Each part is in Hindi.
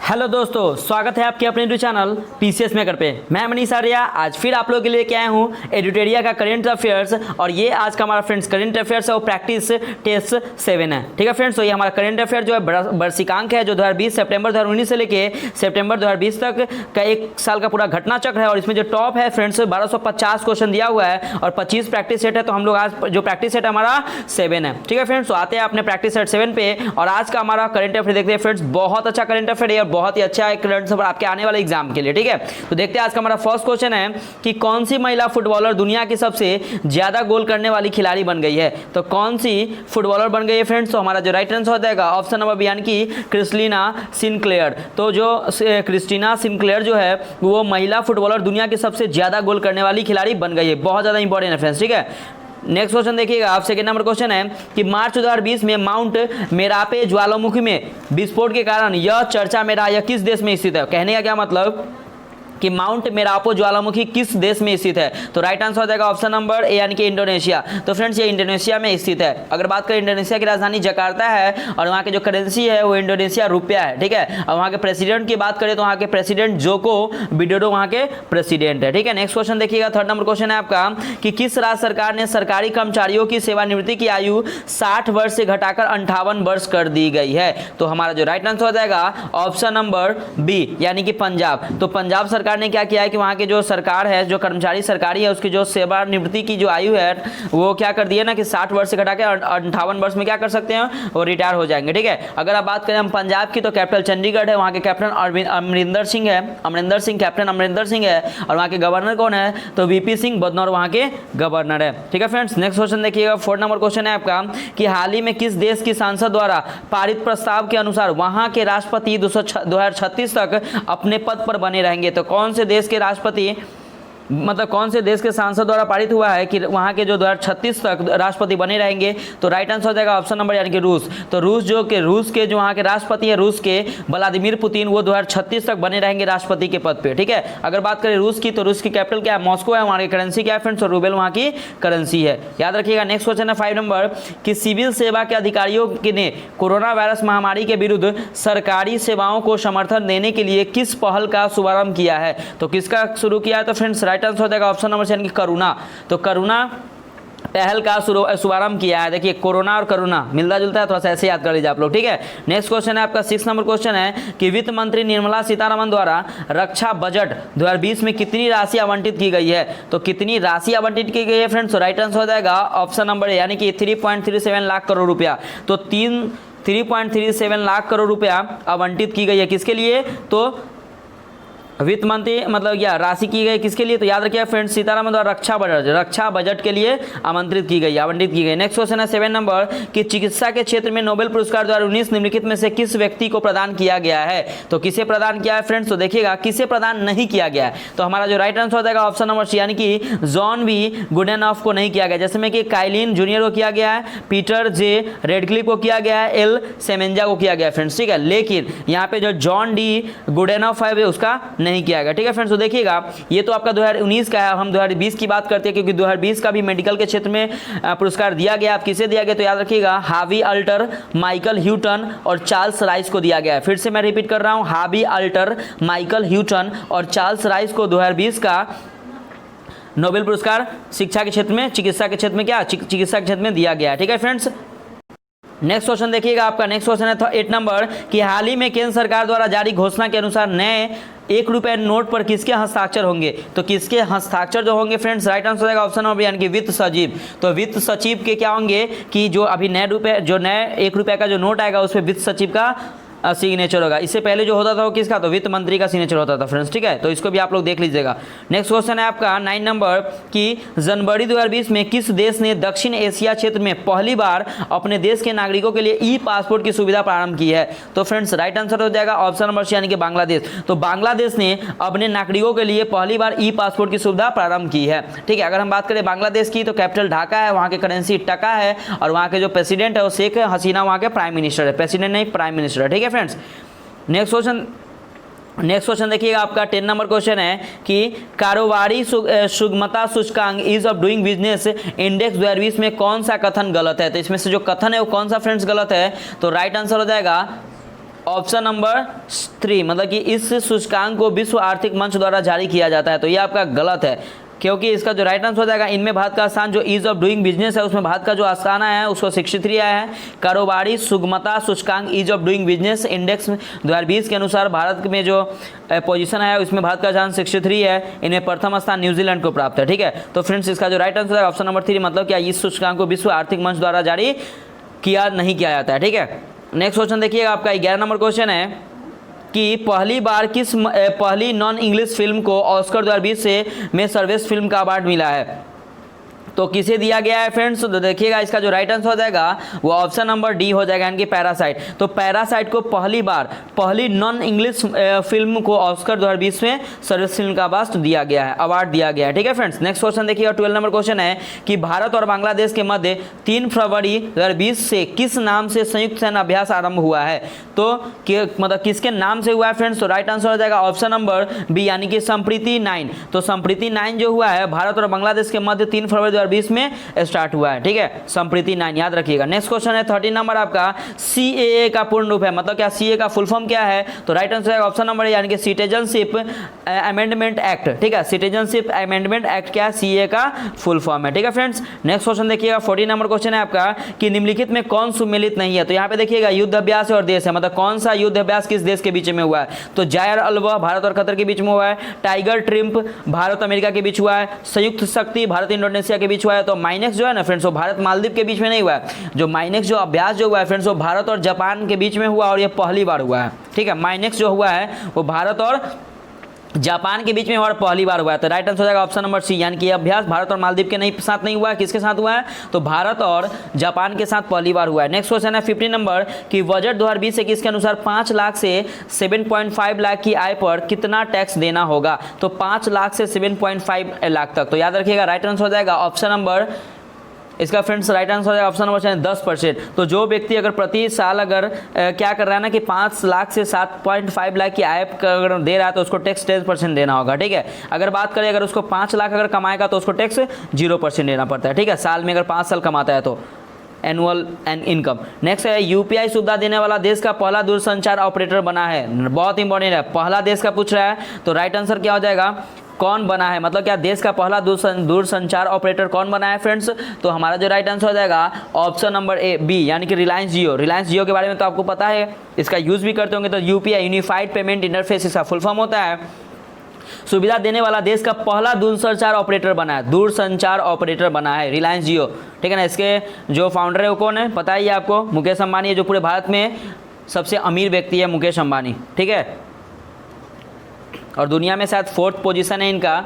हेलो दोस्तों, स्वागत है आपके अपने यूट्यूब चैनल पीसीएस मेकर पे। मैं मनीष आर्या आज फिर आप लोगों के लिए क्या आया हूँ एडिटोरिया का करंट अफेयर्स। और ये आज का हमारा फ्रेंड्स करंट अफेयर्स है वो प्रैक्टिस टेस्ट 7 है। ठीक है फ्रेंड्स, तो ये हमारा करंट अफेयर जो है वर्षिकांक है जो 2020 सितंबर 2019 से लेके सितंबर 2020 तक का एक साल का पूरा घटना चक्र है। और इसमें जो टॉप है फ्रेंड्स 1250 क्वेश्चन दिया हुआ है और 25 प्रैक्टिस सेट है। तो हम लोग आज जो प्रैक्टिस सेट हमारा 7 है। ठीक है फ्रेंड्स, तो आते हैं अपने प्रैक्टिस सेट 7 पे। और आज का हमारा करंट अफेयर देखते हैं फ्रेंड्स, बहुत अच्छा करंट अफेयर है और बहुत ही अच्छा है करंट अफेयर आपके आने वाले एग्जाम के लिए। ठीक है, तो देखते हैं आज का हमारा फर्स्ट क्वेश्चन है कि कौन सी महिला फुटबॉलर दुनिया की सबसे ज्यादा गोल करने वाली खिलाड़ी बन गई है। तो कौन सी फुटबॉलर बन गई है फ्रेंड्स, तो हमारा जो राइट आंसर हो जाएगा ऑप्शन नंबर बी यानी कि क्रिस्टीना सिनक्लेयर। तो जो क्रिस्टीना सिनक्लेयर जो है वो महिला फुटबॉलर दुनिया की सबसे ज्यादा गोल करने वाली खिलाड़ी बन गई है। बहुत ज्यादा इंपॉर्टेंट है फ्रेंड्स। ठीक है, नेक्स्ट क्वेश्चन देखिएगा आप। सेकंड नंबर क्वेश्चन है कि मार्च 2020 में माउंट मेरापे ज्वालामुखी में विस्फोट के कारण यह चर्चा में रहा, यह किस देश में स्थित है। कहने का क्या मतलब कि माउंट मेरापो ज्वालामुखी किस देश में स्थित है। तो राइट आंसर हो जाएगा ऑप्शन नंबर ए यानी कि इंडोनेशिया। तो फ्रेंड्स ये इंडोनेशिया में स्थित है। अगर बात करें इंडोनेशिया की राजधानी जकार्ता है और वहाँ की जो करेंसी है वो इंडोनेशिया रुपया है। ठीक है, और वहाँ के प्रेसिडेंट की बात करें तो वहाँ के प्रेसिडेंट जोको विडोडो वहाँ के प्रेसिडेंट है। ठीक है, नेक्स्ट क्वेश्चन देखिएगा। थर्ड नंबर क्वेश्चन है आपका कि किस राज्य सरकार ने सरकारी कर्मचारियों की सेवानिवृत्ति की आयु 60 वर्ष से घटाकर 58 वर्ष कर दी गई है। तो हमारा जो राइट आंसर हो जाएगा ऑप्शन नंबर बी यानी कि पंजाब। तो पंजाब सरकार ने क्या किया है कि वहां के जो सरकार है, जो कर्मचारी सरकारी है, उसकी जो सेवानिवृत्ति की जो आयु है वो क्या कर दिया ना कि 60 वर्ष से घटा के 58 वर्ष में क्या कर सकते हैं, वो रिटायर हो जाएंगे। ठीक है, अगर आप बात करें हम पंजाब की तो कैपिटल चंडीगढ़ है, वहां के कैप्टन अमरिंदर सिंह है, कैप्टन अमरिंदर सिंह है। और वहां के गवर्नर कौन है, तो वीपी सिंह बदनौर वहां के गवर्नर है। ठीक है फ्रेंड्स, नेक्स्ट क्वेश्चन देखिएगा। फोर्थ नंबर क्वेश्चन है आपका कि हाल ही में किस देश की संसद द्वारा पारित प्रस्ताव के अनुसार वहां के राष्ट्रपति 2036 तक अपने पद पर बने रहेंगे। तो कौन से देश के राष्ट्रपति मतलब कौन से देश के सांसद द्वारा पारित हुआ है कि वहां के जो 2036 तक राष्ट्रपति बने रहेंगे। तो राइट आंसर हो जाएगा ऑप्शन नंबर यानी कि रूस। तो रूस के जो वहां के राष्ट्रपति है रूस के व्लादिमीर पुतिन, वो 2036 तक बने रहेंगे राष्ट्रपति के पद पे। ठीक है, अगर बात करें रूस की तो रूस की कैपिटल क्या है, मॉस्को है, वहां की करेंसी क्या है फ्रेंड्स, और रूबेल वहां की करेंसी है। याद रखिएगा। नेक्स्ट क्वेश्चन है 5 नंबर कि सिविल सेवा के अधिकारियों ने कोरोना वायरस महामारी के विरुद्ध सरकारी सेवाओं को समर्थन देने के लिए किस पहल का शुभारंभ किया है। तो किसका शुरू किया है, तो फ्रेंड्स राइट आंसर हो जाएगा ऑप्शन नंबर यानी कि करुणा। तो करुणा पहल का शुभारंभ किया है। देखिए कोरोना और करुणा मिलता जुलता है, थोड़ा सा ऐसे याद कर लीजिए आप लोग। ठीक है, नेक्स्ट क्वेश्चन है आपका 6 नंबर क्वेश्चन है कि वित्त मंत्री निर्मला सीतारमण द्वारा रक्षा बजट 2020 में कितनी राशि आवंटित की गई है। तो कितनी राशि आवंटित की गई है फ्रेंड्स, तो राइट आंसर हो जाएगा ऑप्शन नंबर यानी कि 3.37 लाख करोड़ रुपया। तो 3.37 लाख करोड़ रुपया आवंटित की गई है किसके लिए, तो वित्त मंत्री मतलब या राशि की गई किसके लिए, तो याद रखिए फ्रेंड्स सीतारमण द्वारा रक्षा बजट के लिए आवंटित की गई। नेक्स्ट क्वेश्चन है 7 नंबर कि चिकित्सा के क्षेत्र में नोबेल पुरस्कार 2019 निम्नलिखित में से किस व्यक्ति को प्रदान किया गया है। तो किसे प्रदान किया है फ्रेंड्स, तो देखिएगा किसे प्रदान नहीं किया गया है। तो हमारा जो राइट आंसर हो जाएगा ऑप्शन नंबर सी यानी कि जॉन बी गुडेनॉफ को नहीं किया गया। जैसे में कि काइलिन जूनियर को किया गया है, पीटर जे रेडक्लिफ को किया गया है, एल सेमेंजा को किया गया फ्रेंड्स। ठीक है, लेकिन यहाँ पे जो जॉन डी गुडेनॉफ है उसका नहीं किया गया। ठीक है फ्रेंड्स, तो देखिएगा ये तो आपका 2019 का है, हम 2020 की बात करते हैं क्योंकि 2020 का भी मेडिकल के क्षेत्र में पुरस्कार दिया गया। आप किसे दिया गया, तो याद रखिएगा हावी अल्टर, माइकल ह्यूटन और चार्ल्स राइस को दिया गया है। फिर से मैं रिपीट कर रहा हूं, हावी अल्टर, माइकल ह्यूटन और चार्ल्स राइस को 2020 का नोबेल पुरस्कार शिक्षा के क्षेत्र में, चिकित्सा के क्षेत्र में चिकित्सा के क्षेत्र में दिया गया है। ठीक है फ्रेंड्स, नेक्स्ट क्वेश्चन देखिएगा आपका। नेक्स्ट क्वेश्चन है 8 नंबर कि हाल ही में केंद्र सरकार द्वारा जारी घोषणा के अनुसार नए 1 रुपये नोट पर किसके हस्ताक्षर होंगे। तो किसके हस्ताक्षर जो होंगे फ्रेंड्स, राइट आंसर हो जाएगा ऑप्शन नंबर यानी कि वित्त सचिव। तो वित्त सचिव के क्या होंगे कि जो अभी नए 1 रुपये का जो नोट आएगा उस पर वित्त सचिव का सिग्नेचर होगा। इससे पहले जो होता था वो किसका, तो वित्त मंत्री का सिग्नेचर होता था फ्रेंड्स। ठीक है, तो इसको भी आप लोग देख लीजिएगा। नेक्स्ट क्वेश्चन है आपका 9 नंबर कि जनवरी 2020 में किस देश ने दक्षिण एशिया क्षेत्र में पहली बार अपने देश के नागरिकों के लिए ई पासपोर्ट की सुविधा प्रारंभ की है। तो फ्रेंड्स राइट आंसर हो जाएगा ऑप्शन नंबर सी यानी कि बांग्लादेश। तो बांग्लादेश ने अपने नागरिकों के लिए पहली बार ई पासपोर्ट की सुविधा प्रारंभ की है। ठीक है, अगर हम बात करें बांग्लादेश की तो कैपिटल ढाका है, वहाँ की करेंसी टका है और वहाँ के जो प्रेसिडेंट है वो शेख हसीना वहाँ के प्राइम मिनिस्टर है, प्रेसिडेंट नहीं प्राइम मिनिस्टर है। ठीक है फ्रेंड्स, नेक्स्ट क्वेश्चन देखिएगा आपका 10 नंबर क्वेश्चन है कि कारोबारी सुगमता सूचकांक ease of doing business index 2020 में कौन सा कथन गलत है। तो इसमें से जो कथन है वो कौन सा फ्रेंड्स गलत है, तो राइट आंसर हो जाएगा ऑप्शन नंबर 3, मतलब कि इस सूचकांक को विश्व आर्थिक मंच द्वारा जारी किया जाता है, तो ये आपका गलत है, क्योंकि इसका जो राइट आंसर हो जाएगा, इनमें भारत का स्थान जो ईज ऑफ डूइंग बिजनेस है उसमें भारत का जो स्थान आया है उसको 63 आया है। कारोबारी सुगमता सूचकांक ease of doing business index 2020 के अनुसार भारत में जो पोजीशन है उसमें भारत का स्थान 63 है। इनमें प्रथम स्थान न्यूजीलैंड को प्राप्त है। ठीक है, तो फ्रेंड्स इसका जो राइट आंसर है ऑप्शन नंबर 3, मतलब क्या इस सूचकांक को विश्व आर्थिक मंच द्वारा जारी नहीं किया जाता है। ठीक है, नेक्स्ट क्वेश्चन देखिएगा, आपका 11 नंबर क्वेश्चन है कि पहली नॉन इंग्लिश फिल्म को ऑस्कर 2020 में सर्वश्रेष्ठ फिल्म का अवार्ड मिला है, तो किसे दिया गया है फ्रेंड्स? तो देखिएगा इसका जो राइट आंसर हो जाएगा वो ऑप्शन नंबर डी हो जाएगा, यानी कि पैरासाइट। तो पैरासाइट को पहली नॉन इंग्लिश फिल्म को ऑस्कर 2020 में सर्वश्रेष्ठ फिल्म का अवार्ड दिया गया है। ठीक है फ्रेंड्स, नेक्स्ट क्वेश्चन देखिएगा, 12 नंबर क्वेश्चन है कि भारत और बांग्लादेश के मध्य 3 फरवरी 2020 से किस नाम से संयुक्त सैन्य अभ्यास आरंभ हुआ है? तो मतलब किसके नाम से हुआ है फ्रेंड्स? तो राइट आंसर हो जाएगा ऑप्शन नंबर बी, यानी कि संप्रीति 9। तो संप्रीति 9 जो हुआ है भारत और बांग्लादेश के मध्य 3 फरवरी 2020 में स्टार्ट हुआ है। ठीक है, संप्रीति 9 याद रखिएगा। नेक्स्ट क्वेश्चन है 13 नंबर आपका, सीएए का पूर्ण रूप है, मतलब क्या सीए का फुल फॉर्म क्या है? तो राइट आंसर है ऑप्शन नंबर, यानी कि सिटीजनशिप अमेंडमेंट एक्ट। ठीक है, सिटीजनशिप अमेंडमेंट एक्ट क्या है? सीए का फुल फॉर्म है। ठीक है फ्रेंड्स, नेक्स्ट क्वेश्चन देखिएगा, 14 नंबर क्वेश्चन है आपका कि निम्नलिखित में कौन सुमेलित नहीं है? तो यहाँ पे देखिएगा युद्ध अभ्यास और देश है, मतलब कौन सा युद्ध अभ्यास किस देश के बीच में हुआ है? तो जायर अल्वा भारत और कतर के बीच में हुआ है, टाइगर ट्रिम्प भारत अमेरिका के बीच हुआ है, संयुक्त शक्ति भारत इंडोनेशिया के बीच हुआ है। तो माइनेक्स जो है ना फ्रेंड्स वो भारत मालदीव के बीच में नहीं हुआ है, जो माइनेक्स जो अभ्यास जो हुआ है फ्रेंड्स वो भारत और जापान के बीच में हुआ और ये पहली बार हुआ है। ठीक है, माइनेक्स जो हुआ है वो भारत और जापान के बीच में और पहली बार हुआ है। तो राइट आंसर हो जाएगा ऑप्शन नंबर सी, यानी कि ये अभ्यास भारत और मालदीव के साथ नहीं हुआ है, किसके साथ हुआ है? तो भारत और जापान के साथ पहली बार हुआ है। नेक्स्ट क्वेश्चन है 15 नंबर कि बजट 2020 21 के अनुसार 5 लाख से 7.5 लाख की आय पर कितना टैक्स देना होगा? तो 5 लाख से 7.5 लाख तक। तो याद रखिएगा राइट आंसर हो जाएगा ऑप्शन नंबर, इसका फ्रेंड्स राइट आंसर है ऑप्शन नंबर 10%। तो जो व्यक्ति अगर प्रति साल अगर क्या कर रहा है ना कि 5 लाख से 7.5 लाख की आय अगर दे रहा है तो उसको टैक्स 10% देना होगा। ठीक है, अगर बात करें अगर उसको 5 लाख अगर कमाएगा तो उसको टैक्स 0% देना पड़ता है। ठीक है, साल में अगर 5 साल कमाता है तो एनुअल एंड इनकम। नेक्स्ट है यूपीआई सुविधा देने वाला देश का पहला दूरसंचार ऑपरेटर बना है, बहुत इंपॉर्टेंट है, पहला देश का पूछ रहा है। तो राइट आंसर क्या हो जाएगा? कौन बना है, मतलब क्या देश का पहला दूरसंचार ऑपरेटर कौन बना है फ्रेंड्स? तो हमारा जो राइट आंसर हो जाएगा ऑप्शन नंबर ए बी, यानी कि रिलायंस जियो। रिलायंस जियो के बारे में तो आपको पता है, इसका यूज़ भी करते होंगे। तो यूपीआई यूनिफाइड पेमेंट इंटरफेस इसका फुल फॉर्म होता है। सुविधा देने वाला देश का पहला दूरसंचार ऑपरेटर बना है रिलायंस जियो। ठीक है ना, इसके जो फाउंडर है वो कौन है पता ही है आपको? मुकेश अंबानी है, जो पूरे भारत में सबसे अमीर व्यक्ति है मुकेश अंबानी। ठीक है, और दुनिया में शायद 4th पोजीशन है इनका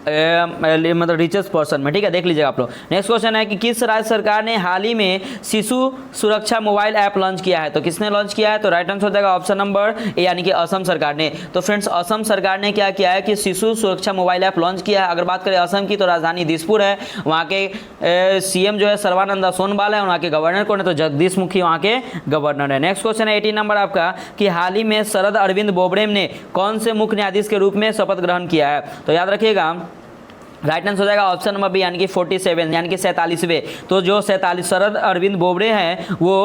मतलब रिचेस्ट पर्सन में। ठीक है, देख लीजिएगा आप लोग। नेक्स्ट क्वेश्चन है कि किस राज्य सरकार ने हाल ही में शिशु सुरक्षा मोबाइल ऐप लॉन्च किया है? तो किसने लॉन्च किया है? तो राइट आंसर हो जाएगा ऑप्शन नंबर ए, यानी कि असम सरकार ने। तो फ्रेंड्स असम सरकार ने क्या किया है कि शिशु सुरक्षा मोबाइल ऐप लॉन्च किया है। अगर बात करें असम की तो राजधानी दिसपुर है, वहाँ के सीएम जो है सर्बानंद सोनोवाल है, वहाँ के गवर्नर कौन है? तो जगदीश मुखी वहाँ के गवर्नर है। नेक्स्ट क्वेश्चन है 18 नंबर आपका कि हाल ही में शरद अरविंद बोबड़े ने कौन से मुख्य न्यायाधीश के रूप में शपथ ग्रहण किया है? तो याद रखिएगा राइट आंसर हो जाएगा ऑप्शन नंबर बी, यानी कि 47 यानी कि 47वें। तो जो 47 शरद अरविंद बोबड़े हैं वो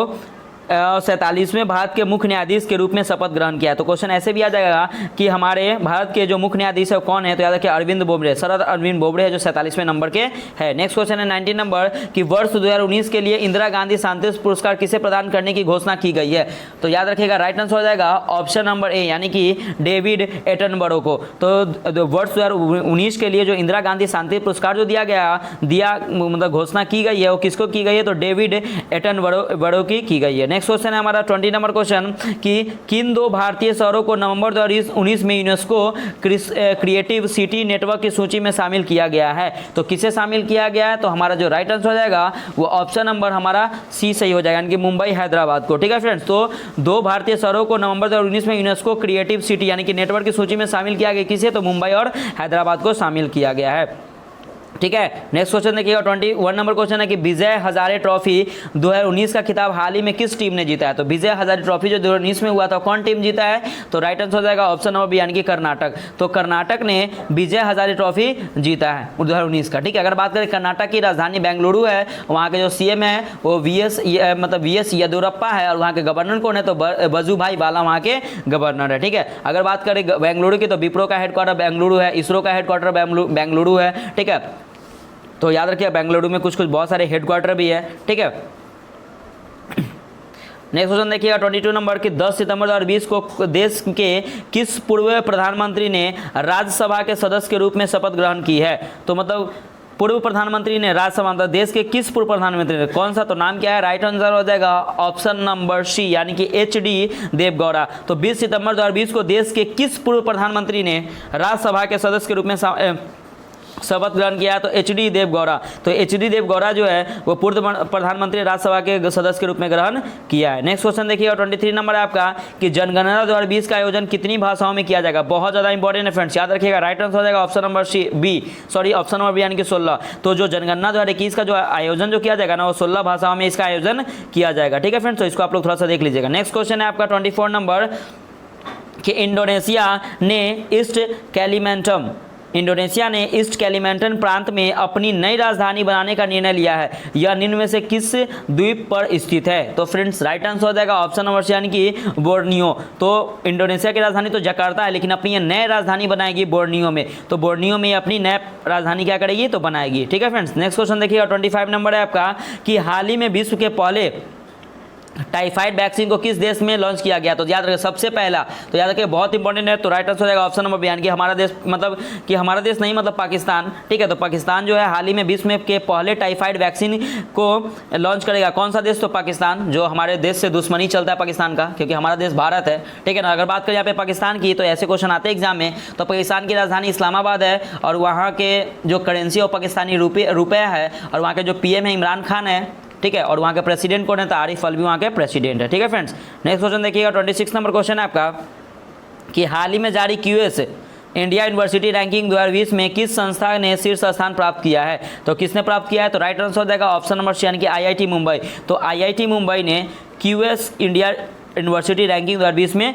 47वें भारत के मुख्य न्यायाधीश के रूप में शपथ ग्रहण किया है। तो क्वेश्चन ऐसे भी आ जाएगा कि हमारे भारत के जो मुख्य न्यायाधीश है कौन है? तो याद रखिए अरविंद बोबड़े, शरद अरविंद बोबड़े है जो 47वें नंबर के है। नेक्स्ट क्वेश्चन है 19 नंबर कि वर्ष 2019 के लिए इंदिरा गांधी शांति पुरस्कार किसे प्रदान करने की घोषणा की गई है? तो याद रखिएगा राइट आंसर हो जाएगा ऑप्शन नंबर ए, यानी कि डेविड एटनबरो को। तो वर्ष 2019 के लिए जो इंदिरा गांधी शांति पुरस्कार जो मतलब घोषणा की गई है वो किसको की गई है? तो डेविड एटनबरो की गई है। नेक्स्ट क्वेश्चन है हमारा 20 नंबर क्वेश्चन कि किन 2 भारतीय शहरों को नवंबर 2019 में यूनेस्को क्रिएटिव सिटी नेटवर्क की सूची में शामिल किया गया है? तो किसे शामिल किया गया है? तो हमारा जो राइट आंसर हो जाएगा वो ऑप्शन नंबर हमारा सी सही हो जाएगा, यानी कि मुंबई हैदराबाद को। ठीक है फ्रेंड्स, तो 2 भारतीय शहरों को नवंबर 2019 में यूनेस्को क्रिएटिव सिटी यानी कि नेटवर्क की सूची में शामिल किया गया, किसे? तो मुंबई और हैदराबाद को शामिल किया गया है। ठीक है। नेक्स्ट क्वेश्चन देखिएगा 21 नंबर क्वेश्चन है कि विजय हजारे ट्रॉफी 2019 का खिताब हाल ही में किस टीम ने जीता है। तो विजय हजारे ट्रॉफी जो 2019 में हुआ था कौन टीम जीता है, तो राइट आंसर हो जाएगा ऑप्शन नंबर बी यानी कि कर्नाटक। तो कर्नाटक ने विजय हजारे ट्रॉफी जीता है 2019 का। ठीक है। अगर बात करें कर्नाटक की राजधानी बेंगलुरु है, वहाँ के जो सीएम है वो वीएस येदियुरप्पा है और वहाँ के गवर्नर कौन है, तो वजुभाई वाला वहाँ के गवर्नर है। ठीक है। अगर बात करें बेंगलुरु की तो विप्रो का हेडक्वार्टर बेंगलुरु है, इसरो का हेडक्वार्टर बेंगलुरु है। ठीक है। तो याद रखिए बेंगलुरु में कुछ बहुत सारे हेडक्वार्टर भी है। ठीक है। नेक्स्ट क्वेश्चन देखिएगा 22 नंबर कि 10 सितंबर 2020 को देश के किस पूर्व प्रधानमंत्री ने राज्यसभा के सदस्य के रूप में शपथ ग्रहण की है। तो मतलब पूर्व प्रधानमंत्री ने राज्यसभा, देश के किस पूर्व प्रधानमंत्री ने, कौन सा, तो नाम क्या है, राइट आंसर हो जाएगा ऑप्शन नंबर सी यानी कि एचडी देवगौड़ा। तो 20 सितंबर 2020 को देश के किस पूर्व प्रधानमंत्री ने राज्यसभा के सदस्य के रूप में शपथ ग्रहण किया, तो एचडी देवगौड़ा। तो एचडी देवगौड़ा जो है वो पूर्व प्रधानमंत्री राज्यसभा के सदस्य के रूप में ग्रहण किया है। नेक्स्ट क्वेश्चन देखिएगा 23 नंबर है आपका कि जनगणना 2020 का आयोजन कितनी भाषाओं में किया जाएगा। बहुत ज़्यादा इंपॉर्टेंट है फ्रेंड्स, याद रखिएगा। राइट आंसर हो जाएगा option number option number B यानी कि 16। तो जो जनगणना 2021 का जो आयोजन जो किया जाएगा ना वो 16 भाषाओं में इसका आयोजन किया जाएगा। ठीक है फ्रेंड्स, तो इसको आप लोग थोड़ा सा देख लीजिएगा। नेक्स्ट क्वेश्चन है आपका 24 नंबर कि इंडोनेशिया ने ईस्ट कैलिमेंटन प्रांत में अपनी नई राजधानी बनाने का निर्णय लिया है। यह निम्न में से किस द्वीप पर स्थित है। तो फ्रेंड्स राइट आंसर हो जाएगा ऑप्शन नंबर सी यानी कि बोर्नियो। तो इंडोनेशिया की राजधानी तो जकार्ता है, लेकिन अपनी ये नई राजधानी बनाएगी बोर्नियो में। तो बोर्नियो में अपनी नई राजधानी क्या करेगी, तो बनाएगी। ठीक है फ्रेंड्स। नेक्स्ट क्वेश्चन देखिएगा 25 नंबर है आपका कि हाल ही में विश्व के पहले टाइफाइड वैक्सीन को किस देश में लॉन्च किया गया। तो याद रखिए सबसे पहला, तो याद रखिए बहुत इंपॉर्टेंट है। तो राइट आंसर हो जाएगा ऑप्शन नंबर बी यानी कि हमारा देश, मतलब कि हमारा देश नहीं मतलब पाकिस्तान। ठीक है। तो पाकिस्तान जो है हाल ही में विश्व में के पहले टाइफाइड वैक्सीन को लॉन्च करेगा। कौन सा देश, तो पाकिस्तान। जो हमारे देश से दुश्मनी चलता है पाकिस्तान का, क्योंकि हमारा देश भारत है। ठीक है ना। अगर बात करें यहाँ पे पाकिस्तान की, तो ऐसे क्वेश्चन आते हैं एग्जाम में। तो पाकिस्तान की राजधानी इस्लामाबाद है और वहाँ के जो करेंसी वो पाकिस्तानी रुपया है और वहाँ के जो पीएम है इमरान खान है। ठीक है। और वहाँ के प्रेसिडेंट कौन है, तो आरिफ अलवी वहाँ के प्रेसिडेंट है। ठीक है फ्रेंड्स। नेक्स्ट क्वेश्चन देखिएगा 26 नंबर क्वेश्चन है आपका कि हाल ही में जारी क्यूएस इंडिया यूनिवर्सिटी रैंकिंग 2020 में किस संस्था ने शीर्ष स्थान प्राप्त किया है। तो किसने प्राप्त किया है, तो राइट आंसर हो जाएगा ऑप्शन नंबर सी यानी कि आईआईटी मुंबई। तो आईआईटी मुंबई ने क्यूएस इंडिया यूनिवर्सिटी रैंकिंग 2020 में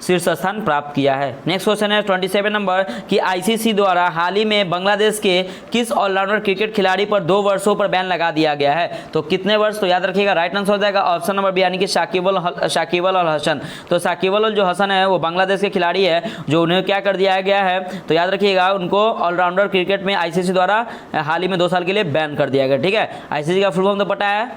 शीर्ष स्थान प्राप्त किया है। नेक्स्ट क्वेश्चन है 27 नंबर कि आईसीसी द्वारा हाल ही में बांग्लादेश के किस ऑलराउंडर क्रिकेट खिलाड़ी पर 2 वर्षों पर बैन लगा दिया गया है। तो कितने वर्ष, तो याद रखिएगा राइट आंसर हो जाएगा ऑप्शन नंबर बी यानी कि शाकिब अल हसन। तो शाकिब अल जो हसन है वो बांग्लादेश के खिलाड़ी है, जो उन्हें क्या कर दिया गया है, तो याद रखिएगा उनको ऑलराउंडर क्रिकेट में आईसीसी द्वारा हाल ही में 2 साल के लिए बैन कर दिया गया। ठीक है। आईसीसी का फुल फॉर्म तो पता है,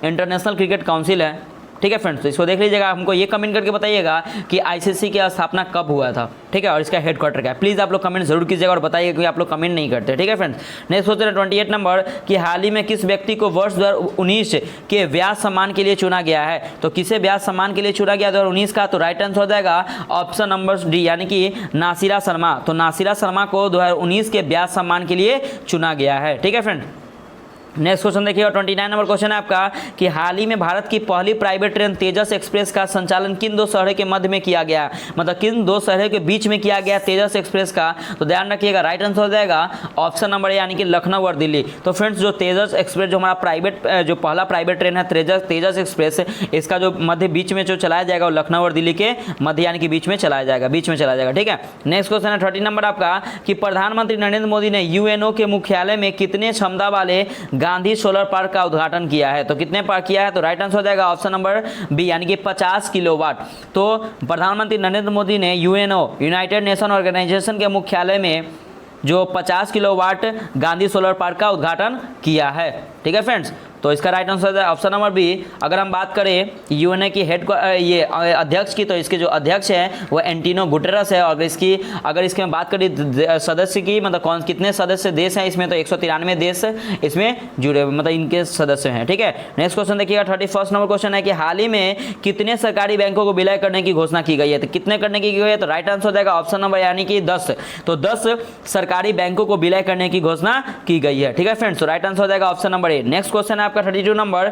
इंटरनेशनल क्रिकेट काउंसिल है। ठीक है फ्रेंड्स। तो इसको देख लीजिएगा, हमको ये कमेंट करके बताइएगा कि आईसीसी की स्थापना कब हुआ था। ठीक है। और इसका हेडक्वार्टर क्या है, प्लीज़ आप लोग कमेंट जरूर कीजिएगा और बताइए, क्योंकि आप लोग कमेंट नहीं करते। ठीक है फ्रेंड्स। नेक्स्ट क्वेश्चन है 28 नंबर कि हाल ही में किस व्यक्ति को वर्ष 2019 के व्यास सम्मान के लिए चुना गया है। तो किसे व्यास सम्मान के लिए चुना गया 2019 का, तो राइट आंसर हो जाएगा ऑप्शन नंबर डी यानी कि नासिरा शर्मा। तो नासिरा शर्मा को 2019 के व्यास सम्मान के लिए चुना गया है। ठीक है फ्रेंड। नेक्स्ट क्वेश्चन देखिए 29 नंबर क्वेश्चन है आपका कि हाल ही में भारत की पहली प्राइवेट ट्रेन तेजस एक्सप्रेस का संचालन किन 2 शहरों के मध्य में किया गया, मतलब किन 2 शहरों के बीच में किया गया तेजस एक्सप्रेस का। तो ध्यान रखिएगा राइट आंसर हो जाएगा ऑप्शन नंबर ए यानी कि लखनऊ और दिल्ली। तो फ्रेंड्स जो तेजस एक्सप्रेस जो हमारा जो पहला प्राइवेट ट्रेन है तेजस एक्सप्रेस, इसका जो मध्य बीच में जो चलाया जाएगा वो लखनऊ और दिल्ली के मध्य यानी कि बीच में चलाया जाएगा। ठीक है। नेक्स्ट क्वेश्चन है 30 नंबर आपका कि प्रधानमंत्री नरेंद्र मोदी ने यूएनओ के मुख्यालय में कितने क्षमता वाले गांधी सोलर पार्क का उद्घाटन किया है। तो कितने पार्क किया है, तो राइट आंसर हो जाएगा ऑप्शन नंबर बी यानी कि 50 किलोवाट। तो प्रधानमंत्री नरेंद्र मोदी ने यूएनओ यूनाइटेड नेशन ऑर्गेनाइजेशन के मुख्यालय में जो 50 किलोवाट गांधी सोलर पार्क का उद्घाटन किया है। ठीक है फ्रेंड्स। तो इसका राइट आंसर है ऑप्शन नंबर बी। अगर हम बात करें यूएनए की ये अध्यक्ष की, तो इसके जो अध्यक्ष हैं वो एंटिनो गुटेरस है। और अगर इसकी बात करें सदस्य की, मतलब कितने सदस्य देश हैं इसमें, तो 193 देश इसमें जुड़े, मतलब इनके सदस्य हैं। ठीक है। नेक्स्ट क्वेश्चन देखिएगा 31 नंबर क्वेश्चन है कि हाल ही में कितने सरकारी बैंकों को विलय करने की घोषणा की गई है। तो कितने करने की गई है, तो राइट आंसर हो जाएगा ऑप्शन नंबर यानी कि 10। तो 10 सरकारी बैंकों को विलय करने की घोषणा की गई है। ठीक है फ्रेंड्स। तो राइट आंसर हो जाएगा option number A. Next question है आपका 32 नंबर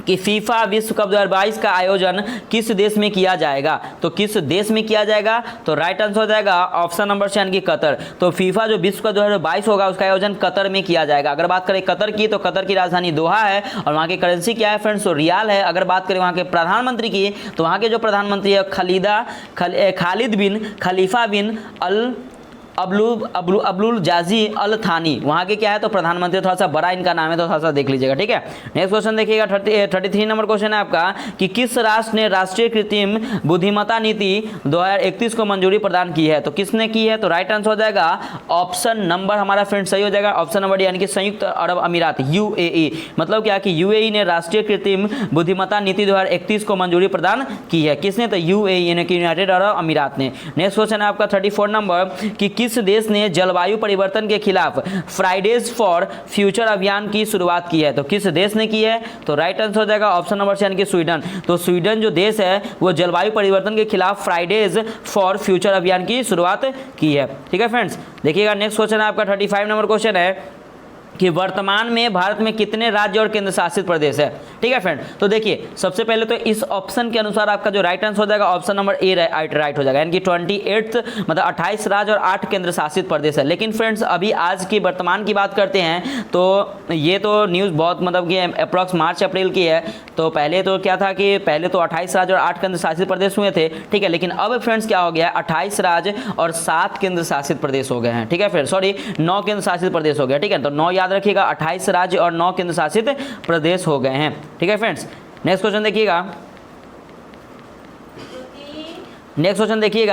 कि फीफा विश्व कप 2022 का आयोजन किस देश में किया जाएगा। तो किस देश में किया जाएगा, तो राइट आंसर हो जाएगा ऑप्शन नंबर से यानी कि कतर। तो फीफा जो विश्व कप 2022 होगा उसका आयोजन कतर में किया जाएगा। अगर बात करें कतर की, तो कतर की राजधानी दोहा है और वहाँ की करेंसी क्या है फ्रेंड्स, तो रियाल है। अगर बात करें वहाँ के प्रधानमंत्री की, तो वहाँ के जो प्रधानमंत्री है खालिद बिन खलीफा बिन अब्दुल जाजी अल थानी, वहाँ के क्या है, तो प्रधानमंत्री। थोड़ा सा बड़ा इनका नाम है, तो थोड़ा सा देख लीजिएगा, ठीक है। नेक्स्ट क्वेश्चन देखिएगा, 33 नंबर क्वेश्चन है आपका कि किस राष्ट्र ने राष्ट्रीय कृत्रिम बुद्धिमत्ता नीति 2031 को मंजूरी प्रदान की है। तो किसने की है, तो राइट आंसर हो जाएगा ऑप्शन नंबर हमारा फ्रेंड सही हो जाएगा ऑप्शन नंबर यानी कि संयुक्त अरब अमीरात, UAE। मतलब क्या कि UAE ने राष्ट्रीय कृत्रिम बुद्धिमत्ता नीति 2031 को मंजूरी प्रदान की है। किसने, तो UAE यानी कि यूनाइटेड अरब अमीरात ने। नेक्स्ट क्वेश्चन है आपका 34 नंबर कि किस देश ने जलवायु परिवर्तन के खिलाफ फ्राइडेज फॉर फ्यूचर अभियान की शुरुआत की है। तो किस देश ने की है, तो राइट आंसर हो जाएगा ऑप्शन नंबर से यानी कि स्वीडन। तो स्वीडन जो देश है वो जलवायु परिवर्तन के खिलाफ फ्राइडेज फॉर फ्यूचर अभियान की शुरुआत की है, ठीक है फ्रेंड्स। देखिएगा नेक्स्ट क्वेश्चन है आपका 35 नंबर क्वेश्चन है कि वर्तमान में भारत में कितने राज्य और केंद्र शासित प्रदेश है, ठीक है फ्रेंड। तो देखिए सबसे पहले तो इस ऑप्शन के अनुसार आपका जो राइट आंसर हो जाएगा ऑप्शन नंबर ए राइट हो जाएगा, यानी कि 28 मतलब 28 राज्य और 8 केंद्र शासित प्रदेश है। लेकिन फ्रेंड्स अभी आज की वर्तमान की बात करते हैं तो ये तो न्यूज़ बहुत मतलब कि अप्रॉक्स मार्च अप्रैल की है। तो पहले तो क्या था कि पहले तो 28 राज्य और 8 केंद्र शासित प्रदेश हुए थे, ठीक है। लेकिन अब फ्रेंड्स क्या हो गया है, 28 राज्य और 7 केंद्र शासित प्रदेश हो गए हैं, ठीक है। फिर 9 केंद्र शासित प्रदेश हो गया, ठीक है। तो 9 याद रखिएगा, 28 राज्य और 9 केंद्र शासित प्रदेश हो गए हैं, ठीक है फ्रेंड्स। नेक्स्ट क्वेश्चन देखिएगा,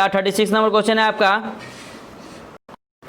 36 नंबर क्वेश्चन है आपका।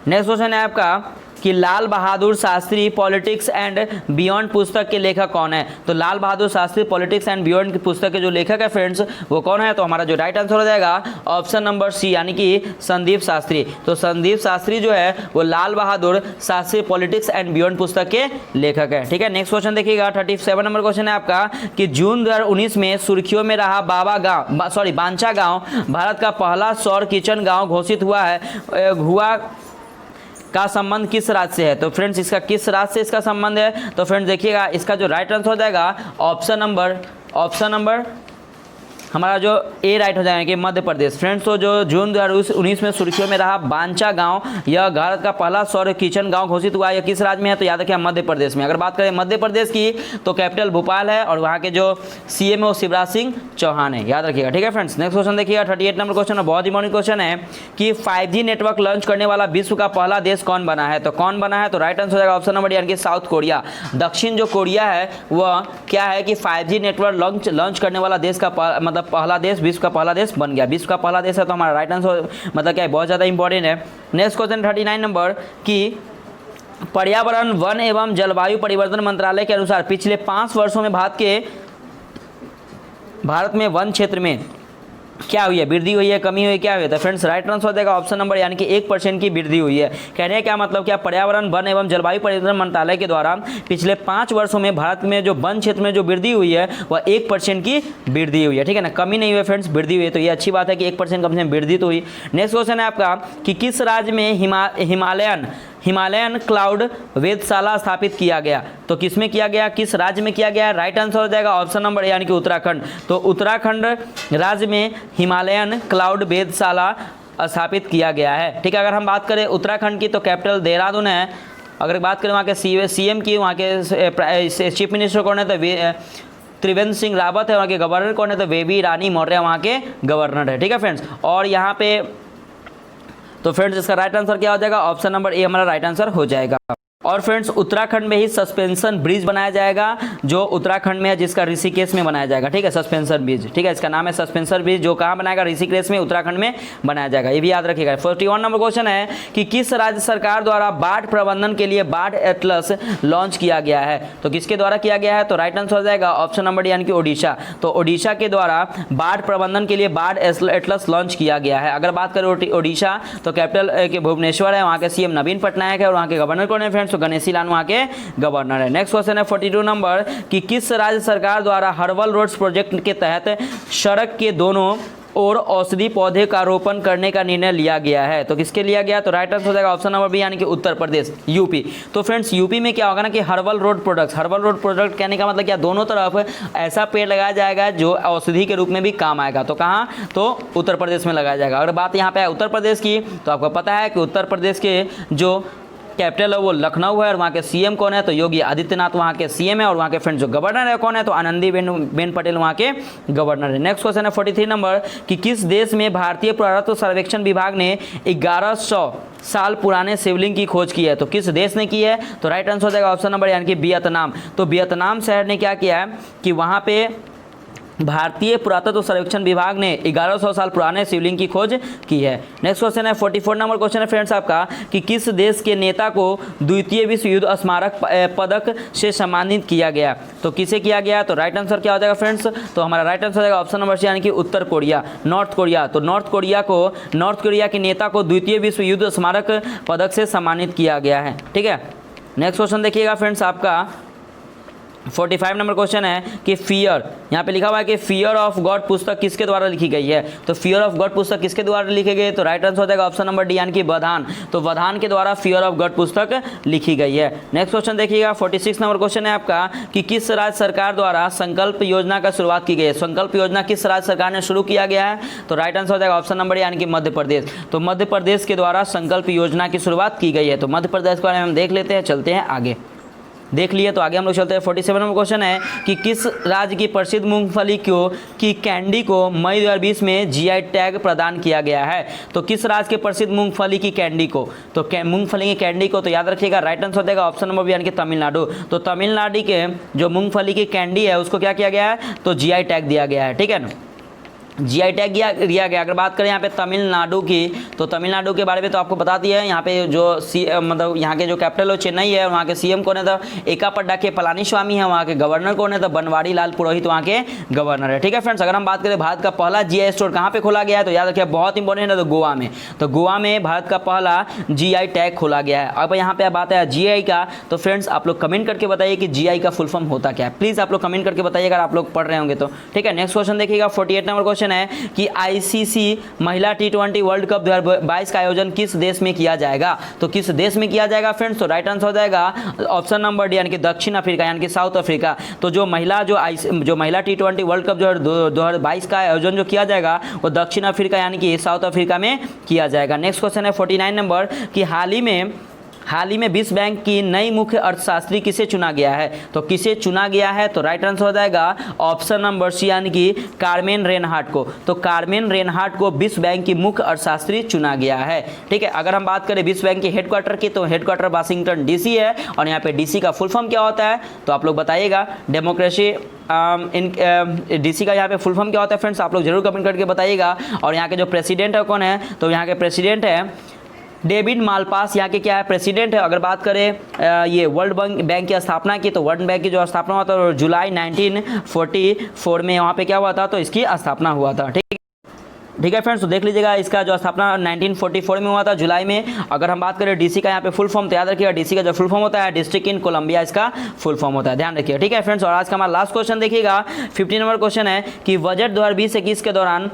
नेक्स्ट क्वेश्चन है आपका कि Lal Bahadur Shastri politics and beyond पुस्तक के लेखक कौन है। तो Lal Bahadur Shastri politics and beyond की पुस्तक के जो लेखक है फ्रेंड्स वो कौन है, तो हमारा जो राइट आंसर हो जाएगा ऑप्शन नंबर सी यानी कि संदीप शास्त्री। तो संदीप शास्त्री जो है वो Lal Bahadur Shastri politics and beyond पुस्तक के लेखक है, ठीक है। नेक्स्ट क्वेश्चन देखिएगा, 37 नंबर क्वेश्चन है आपका कि जून 2019 में सुर्खियों में रहा बांचा गाँव भारत का पहला सौर किचन गाँव घोषित हुआ का संबंध किस राज्य से है। तो फ्रेंड्स इसका किस राज्य से इसका संबंध है, तो फ्रेंड्स देखिएगा इसका जो राइट आंसर हो जाएगा ऑप्शन नंबर हमारा जो ए राइट हो जाएगा कि मध्य प्रदेश। फ्रेंड्स तो जो जून 2019 में सुर्खियों में रहा बांचा गांव यह भारत का पहला सौर किचन गांव घोषित हुआ, यह किस राज्य में है, तो याद रखिए मध्य प्रदेश में। अगर बात करें मध्य प्रदेश की तो कैपिटल भोपाल है और वहाँ के जो CM है वो शिवराज सिंह चौहान है, याद रखिएगा, ठीक है फ्रेंड्स। नेक्स्ट क्वेश्चन देखिएगा, 38 नंबर क्वेश्चन है, बहुत इंपॉर्टेंट क्वेश्चन है कि 5G नेटवर्क लॉन्च करने वाला विश्व का पहला देश कौन बना है। तो कौन बना है, तो राइट आंसर हो जाएगा ऑप्शन नंबर यानी कि साउथ कोरिया। दक्षिण जो कोरिया है वह क्या है कि 5G नेटवर्क लॉन्च करने वाला देश का मतलब पहला देश विश्व का पहला देश बन गया। विश्व का पहला देश है तो हमारा राइट आंसर मतलब क्या है, बहुत ज़्यादा इंपॉर्टेंट है। नेक्स्ट क्वेश्चन 39 नंबर कि पर्यावरण वन एवं जलवायु परिवर्तन मंत्रालय के अनुसार पिछले 5 वर्षों में भारत में वन क्षेत्र में क्या हुई है, वृद्धि हुई है, कमी हुई है, क्या हुई है। तो फ्रेंड्स राइट आंसर हो जाएगा ऑप्शन नंबर यानी कि 1% की वृद्धि हुई है। कहने का क्या मतलब क्या, पर्यावरण वन एवं जलवायु परिवर्तन मंत्रालय के द्वारा पिछले 5 वर्षों में भारत में जो वन क्षेत्र में जो वृद्धि हुई है वह 1% की वृद्धि हुई है, ठीक है ना, कमी नहीं हुई है फ्रेंड्स, वृद्धि हुई है। तो ये अच्छी बात है कि 1% कम से कम वृद्धि तो हुई। नेक्स्ट क्वेश्चन है आपका कि किस राज्य में हिमालयन क्लाउड वेधशाला स्थापित किया गया। तो किसमें किया गया, किस राज्य में किया गया, राइट आंसर हो जाएगा ऑप्शन नंबर यानी कि उत्तराखंड। तो उत्तराखंड राज्य में हिमालयन क्लाउड वेधशाला स्थापित किया गया है, ठीक है। अगर हम बात करें उत्तराखंड की तो कैपिटल देहरादून है। अगर बात करें वहाँ के CM की, वहाँ के चीफ मिनिस्टर कौन है, तो त्रिवेंद्र सिंह रावत है। वहाँ के गवर्नर कौन है, तो बेबी रानी मौर्य वहाँ के गवर्नर है, ठीक है फ्रेंड्स। और यहाँ पे तो फ्रेंड्स इसका राइट आंसर क्या हो जाएगा, ऑप्शन नंबर ए हमारा राइट आंसर हो जाएगा। और फ्रेंड्स उत्तराखंड में ही सस्पेंशन ब्रिज बनाया जाएगा जो उत्तराखंड में है, जिसका ऋषिकेश में बनाया जाएगा, ठीक है, सस्पेंशन ब्रिज, ठीक है, इसका नाम है सस्पेंशन ब्रिज, जो कहाँ बनाएगा, ऋषिकेश में उत्तराखंड में बनाया जाएगा, ये भी याद रखिएगा। 41 नंबर क्वेश्चन है कि किस राज्य सरकार द्वारा बाढ़ प्रबंधन के लिए बाढ़ एटलस लॉन्च किया गया है। तो किसके द्वारा किया गया है, तो राइट आंसर हो जाएगा ऑप्शन नंबर यानी कि ओडिशा। तो ओडिशा के द्वारा बाढ़ प्रबंधन के लिए बाढ़ एटलस लॉन्च किया गया है। अगर बात करें ओडिशा तो कैपिटल के भुवनेश्वर है, वहाँ के CM नवीन पटनायक है और वहाँ के गवर्नर कौन है फ्रेंड्स, तो गणेशी लाल वहाँ के गवर्नर है। नेक्स्ट क्वेश्चन है 42 नंबर कि किस राज्य सरकार द्वारा हर्बल रोड्स प्रोजेक्ट के तहत सड़क के दोनों और औषधि पौधे का रोपण करने का निर्णय लिया गया है। तो किसके लिया गया? तो राइट आंसर हो जाएगा ऑप्शन नंबर बी यानी कि उत्तर प्रदेश, यूपी। तो फ्रेंड्स यूपी में क्या होगा ना कि herbal road products, herbal road product कहने का मतलब क्या, दोनों तरफ ऐसा पेड़ लगाया जाएगा जो औषधि के रूप में भी काम आएगा। तो कहाँ? तो उत्तर प्रदेश में लगाया जाएगा। अगर बात यहाँ पे है उत्तर प्रदेश की, तो आपको पता है कि उत्तर प्रदेश के जो कैपिटल है वो लखनऊ है और वहाँ के सीएम कौन है? तो योगी आदित्यनाथ वहाँ के सीएम है। और वहाँ के फ्रेंड्स जो गवर्नर है कौन है? तो आनंदीबेन पटेल वहाँ के गवर्नर है। नेक्स्ट क्वेश्चन है 43 नंबर कि किस देश में भारतीय पुरातत्व सर्वेक्षण विभाग ने 1100 साल पुराने शिवलिंग की खोज की है? तो किस देश ने की है? तो राइट आंसर हो जाएगा ऑप्शन नंबर यानी कि वियतनाम। तो वियतनाम शहर ने क्या किया है कि वहाँ पे भारतीय पुरातत्व सर्वेक्षण विभाग ने 1100 साल पुराने शिवलिंग की खोज की है। नेक्स्ट क्वेश्चन है 44 नंबर क्वेश्चन है फ्रेंड्स आपका कि किस देश के नेता को द्वितीय विश्व युद्ध स्मारक पदक से सम्मानित किया गया? तो किसे किया गया? तो राइट आंसर क्या हो जाएगा फ्रेंड्स? तो हमारा राइट आंसर हो जाएगा ऑप्शन नंबर सी यानी कि उत्तर कोरिया, नॉर्थ कोरिया। तो नॉर्थ कोरिया के नेता को द्वितीय विश्व युद्ध स्मारक पदक से सम्मानित किया गया है। ठीक है, नेक्स्ट क्वेश्चन देखिएगा फ्रेंड्स आपका 45 नंबर क्वेश्चन है कि फियर, यहाँ पे लिखा हुआ है कि फियर ऑफ गॉड पुस्तक किसके द्वारा लिखी गई है? तो फियर ऑफ गॉड पुस्तक किसके द्वारा लिखी गई है? तो राइट आंसर हो जाएगा ऑप्शन नंबर डी यानी कि वधान। तो वधान के द्वारा फियर ऑफ गॉड पुस्तक लिखी गई है। नेक्स्ट क्वेश्चन देखिएगा 46 नंबर क्वेश्चन है आपका कि किस राज्य सरकार द्वारा संकल्प योजना का शुरुआत की गई है? संकल्प योजना किस राज्य सरकार ने शुरू किया गया है? तो राइट आंसर हो जाएगा ऑप्शन नंबर यानी कि मध्य प्रदेश। तो मध्य प्रदेश के द्वारा संकल्प योजना की शुरुआत की गई है। तो मध्य प्रदेश के बारे में हम देख लेते हैं, चलते हैं आगे। देख लिए तो आगे हम लोग चलते हैं। 47 नंबर क्वेश्चन है कि किस राज्य की प्रसिद्ध मूंगफली की कैंडी को मई 2020 में जीआई टैग प्रदान किया गया है? तो किस राज्य के प्रसिद्ध मूंगफली की कैंडी को? तो मूंगफली की कैंडी को तो याद रखिएगा राइट आंसर हो जाएगा ऑप्शन नंबर बी यानी कि तमिलनाडु। तो तमिलनाडु के जो मूंगफली की कैंडी है उसको क्या किया गया है? तो जीआई टैग दिया गया है। ठीक है ना, जीआई टैग दिया गया। अगर बात करें यहाँ पे तमिलनाडु की, तो तमिलनाडु के बारे में तो आपको बताती है। यहाँ पे जो मतलब यहाँ के जो कैपिटल है चेन्नई है और वहाँ के सीएम कौन है? तो एकापड्डा के पलानीस्वामी है। वहाँ के गवर्नर कौन है? तो बनवारी लाल पुरोहित वहाँ के गवर्नर है। ठीक है फ्रेंड्स, अगर हम बात करें भारत का पहला जीआई स्टोर कहाँ पे खोला गया है? तो याद रखिए बहुत इंपॉर्टेंट है, तो गोवा में। तो गोवा में भारत का पहला जीआई टैग खोला गया है। अब यहाँ पे बात है जीआई का, तो फ्रेंड्स आप लोग कमेंट करके बताइए कि जीआई का फुल फॉर्म होता क्या है। प्लीज़ आप लोग कमेंट करके बताइए अगर आप लोग पढ़ रहे होंगे तो। ठीक है, नेक्स्ट क्वेश्चन देखिएगा 48 नंबर क्वेश्चन है कि आईसीसी महिला टी20 वर्ल्ड कप 2022 का आयोजन किस देश में किया जाएगा? तो किस देश में किया जाएगा फ्रेंड्स? तो राइट आंसर हो जाएगा ऑप्शन नंबर डी यानी कि दक्षिण अफ्रीका यानी कि साउथ अफ्रीका। तो जो महिला टी20 वर्ल्ड कप जो 2022 का आयोजन जो किया जाएगा वो दक्षिण अफ्रीका यानी कि साउथ अफ्रीका में किया जाएगा। नेक्स्ट क्वेश्चन है 49 नंबर कि हाल ही में विश्व बैंक की नई मुख्य अर्थशास्त्री किसे चुना गया है? तो किसे चुना गया है? तो राइट आंसर हो जाएगा ऑप्शन नंबर सी यानी कि कार्मेन रेनहार्ट को। तो कार्मेन रेनहार्ट को विश्व बैंक की मुख्य अर्थशास्त्री चुना गया है। ठीक है, अगर हम बात करें विश्व बैंक के हेडक्वार्टर की, तो हेडक्वार्टर वाशिंगटन डीसी है। और यहाँ पे डीसी का फुल फॉर्म क्या होता है? तो आप लोग बताइएगा। डेमोक्रेसी डीसी का यहाँ पे फुल फॉर्म क्या होता है फ्रेंड्स? आप लोग जरूर कमेंट करके बताइएगा। और यहाँ के जो प्रेसिडेंट है कौन है? तो यहाँ के प्रेसिडेंट है डेविड मालपास, यहाँ के क्या है? प्रेसिडेंट है। अगर बात करें ये वर्ल्ड बैंक की स्थापना की, तो वर्ल्ड बैंक की जो स्थापना हुआ था जुलाई 1944 में वहाँ पे क्या हुआ था? तो इसकी स्थापना हुआ था। ठीक है फ्रेंड्स, तो देख लीजिएगा इसका जो स्थापना 1944 में हुआ था जुलाई में। अगर हम बात करें डीसी का यहाँ पे फुल फॉर्म, तो याद रखिएगा डीसी का जो फुल फॉर्म होता है डिस्ट्रिक्ट इन कोलंबिया, इसका फुल फॉर्म होता है, ध्यान रखिए। ठीक है फ्रेंड्स, और आज का हमारा लास्ट क्वेश्चन देखिएगा 50 नंबर क्वेश्चन है कि बजट 2020-21 के दौरान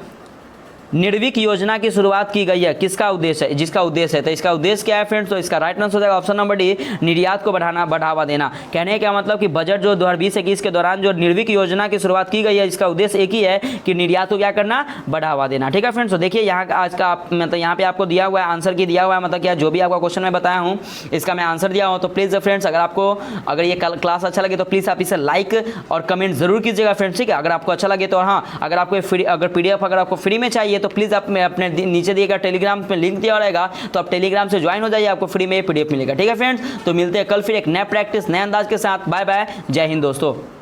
निर्विक योजना की शुरुआत की गई है, किसका उद्देश्य है? जिसका उद्देश्य है, तो इसका उद्देश्य क्या है फ्रेंड्स? तो इसका राइट आंसर हो जाएगा ऑप्शन नंबर डी निर्यात को बढ़ावा देना। कहने का मतलब कि बजट जो 2020-21 के दौरान जो निर्विक योजना की शुरुआत की गई है, इसका उद्देश्य एक ही है कि निर्यात को क्या करना? बढ़ावा देना। ठीक है फ्रेंड्स, तो देखिए यहाँ आज का मतलब यहाँ पे आपको दिया हुआ है आंसर की दिया हुआ है, मतलब क्या जो भी आपका क्वेश्चन मैं बताया हूँ इसका मैं आंसर दिया हूँ। तो प्लीज़ फ्रेंड्स अगर ये क्लास अच्छा लगे तो प्लीज़ आप इसे लाइक और कमेंट जरूर कीजिएगा फ्रेंड्स। ठीक है, अगर आपको अच्छा लगे तो। हाँ, अगर आपको PDF अगर आपको फ्री में चाहिए तो प्लीज़ आप अपने नीचे दिए गए टेलीग्राम में लिंक दिया रहेगा, तो आप टेलीग्राम से ज्वाइन हो जाइए, आपको फ्री में PDF मिलेगा। ठीक है फ्रेंड्स, तो मिलते हैं कल फिर एक नया प्रैक्टिस नए अंदाज के साथ। बाय बाय, जय हिंद दोस्तों।